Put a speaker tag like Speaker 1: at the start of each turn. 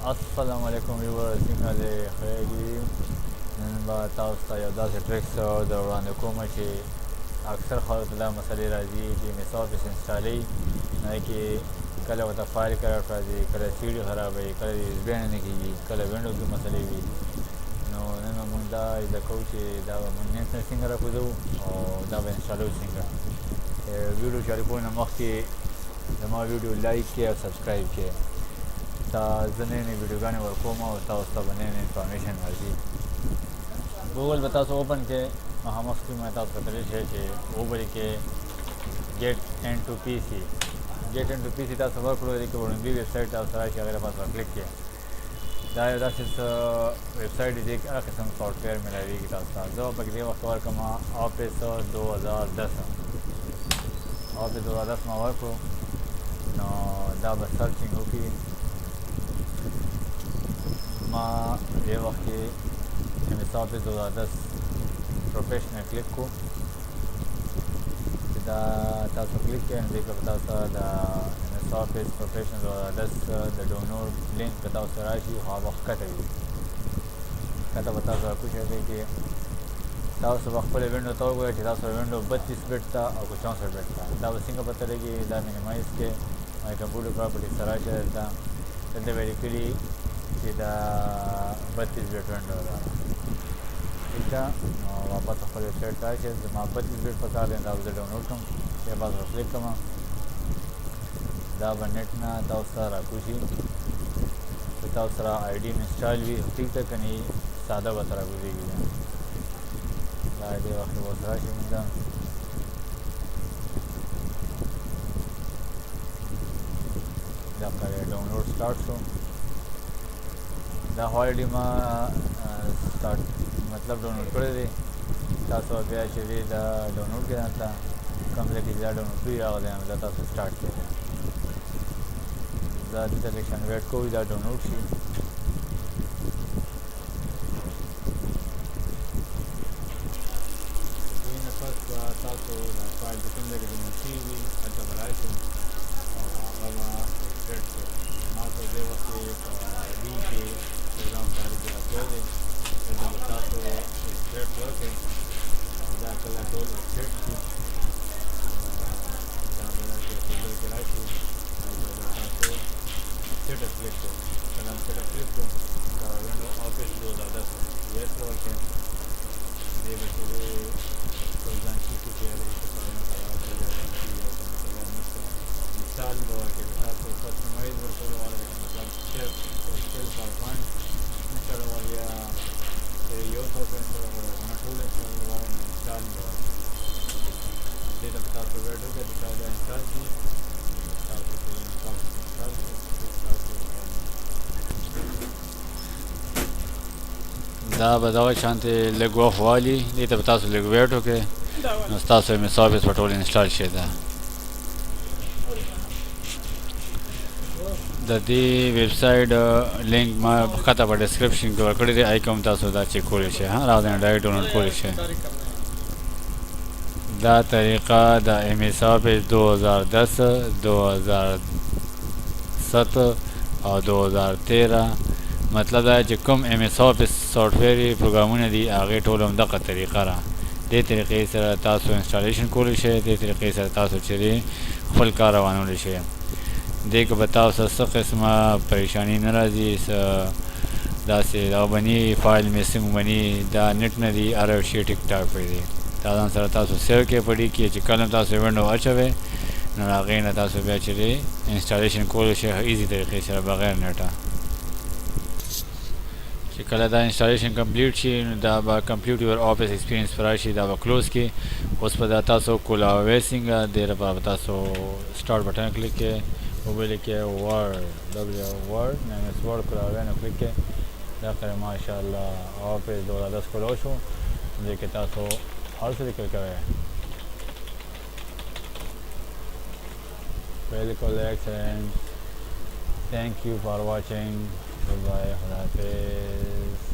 Speaker 1: السلام علیکم ویورز څنګه دی خیر دي نن به تاسو ته یو داسې ټریکس در وړاندې کوم چې اکثر خلکو ته دا مسلې راځي چې مس آفس انسټالوي هغې کې کله ورته فایل کرپټ راځي کله سیډي خرابوي کله یې زبیڼه نه کېږي کله وینډو کې مسلې وي نو نن به مونږ دا زده کوو چې دا به مونږ نت نه څنګه راکوزو او دا به انسټالوو څنګه ویډیو چالو کولو نه مخکې زما ویډیو لایک کړئ او سبسکرایب کړئ زه نوې نوې ویډیوګانې ورکوم او تاسو ته به نوې نوې انفارمیشن راځي ګوګل به تاسو اوپن کړئ مخامخ سکرین باندې تاسو کتلی شئ چې وبلیکئ ګیټ ان ټو پی سي ګیټ ان ټو پی سي تاسو ورکړو دې کې وړاندې ویب سایټ تاسو راشي هغې لپاره کلیک کړئ دا یو داسې ویب سایټ دی چې هر قسم سافټویر ملاویږي تاسو ته زه به پکې دې وخت ورکړم آفس 2010 آفس 2010 ما ورکړو نو دا به سرچینګ وکړي ما دې وخت کې مس آفس 2010 پروفیشنل کلیک کو چې دا تاسو کلیک کړئ نو دې کې به تاسو ته د مس آفس پروفیشنل 2010 د ډاونلوډ لینک به تاسو ته راشي خو هغه به ښکته وي ښکته به تاسو راکوشئ دی کې تاسو به خپلې وینډو ته وګورئ چې تاسو وینډو 32 بیټ ته او که 64 بیټ ته دا به څنګه پته لګي دا مینیمایز کړئ مای کمپیوټر پراپرټیز ته راشئ دلته دلته به یې لیکلي چې دا 32 بیټ وینډو ده ٹھیک ده نو واپس خپل ویب سایټ ته راشئ زما 32 بیټ پکار دی دا به زه ډاونلوډ کړم بیا بعد به کلیک کړم دا به نیټ نه تاسو ته راکوشي چې تاسو سره آی ډي انسټال وي ټیک ده که نه ساده به سره ګوزېږي دا دې وخت به ورته راشي مونږ دا پکې ډاونلوډ سټارټ شو دا already ما سٹارټ مطلب ډاونلوډ کړی دی تاسو بیا چې دی دا ډاونلوډ کړئ دلته کوم ځای کې چې دا ډاونلوډ کړي راغلی نو دا تاسو سټارټ کړئ دا دلته لږ شان ویټ کوئ دا ډاونلوډ شي دې نه پس به تاسو دا فایل چې کوم ځای کې ډاونلوډ شوي وي هلته به راشئ او هغه به ایکسپریټ کړئ ما په دې وخت کې په ډي کې پروګرام کار کې راکړی دی دلته به تاسو ایکسپریټ ورکړئ دا کله ټول ایکسپریټ شي دا به داسې فولډر کې راشي او دا به تاسو سیټ اپ کلیک کړئ کله هم سیټ اپ کلیک کړو دا وینډو آفس 2010 یس ورکړئ دې به چې دی خپل ځان چیکو چې یاره چې کارونه خراب دی یا څه شي یا کوم مسله نشته مثال به ورکړئ تاسو کسټمایز ورکولو غواړئ لکه مثلا سیف ایکسل پاورپوینټ انسټالول یا یو سافټویر انسټالول نه ټول انسټالول غواړئ نو انسټال به ورکړئ دې ته به تاسو ویټ وکړئ چې کله دا انسټال شي تاسو چې انسټال شي دا به دغه شانتې لږ وخت والي دې ته به تاسو لږ ویټ وکړئ نو ستاسو مس آفس به ټول انسټال شي ده د دې ویب سایټ لینک ما ښکته په ډسکرپشن کې ورکړی دی آی کوم تاسو دا چیک کولی شئ راځئ ډایرکټ ډاونلوډ کولی شئ دا طریقه د مس آفس 2010 2007 او 2013 مطلب دا چې کوم مس آفس سافټویر پروګرامونه دي هغې ټول همدغه طریقه ده دې طریقې سره تاسو انسټالیشن کولی شئ دې طریقې سره تاسو چې دی خپل کار روانولی شئ دې کې به تاسو څه قسمه پریشاني نه راځي داسې دغه بني فایل میسنګ بني دا نیټ نه دي هر یو شی ټیک ټاک پرې دی دا ځان سره تاسو سیو کې پړي کې چې کله تاسو وینډو اچوئ نو هغې نه تاسو بیا چې دی انسټالیشن کولی شئ ایزي طریقې سره بغیر نیټه چې کله دا انسټالیشن کمپلیټ شي نو دا به کمپلیټ یور آفس ایکسپیرینس پر راشي دا به کلوز کړي اوس به دا تاسو کولاوی څنګه دې لپاره به تاسو سټارټ بټن کلیک کړئ وبلیکئ ورډ ورډ ایم ایس ورډ کولاوی نو کلیک کړئ دا کړئ ماشاءالله آفس 2010 کولو شو دې کې تاسو هر څه لیکل کوئ بالکل excellent thank you for watching goodbye خدا حافظ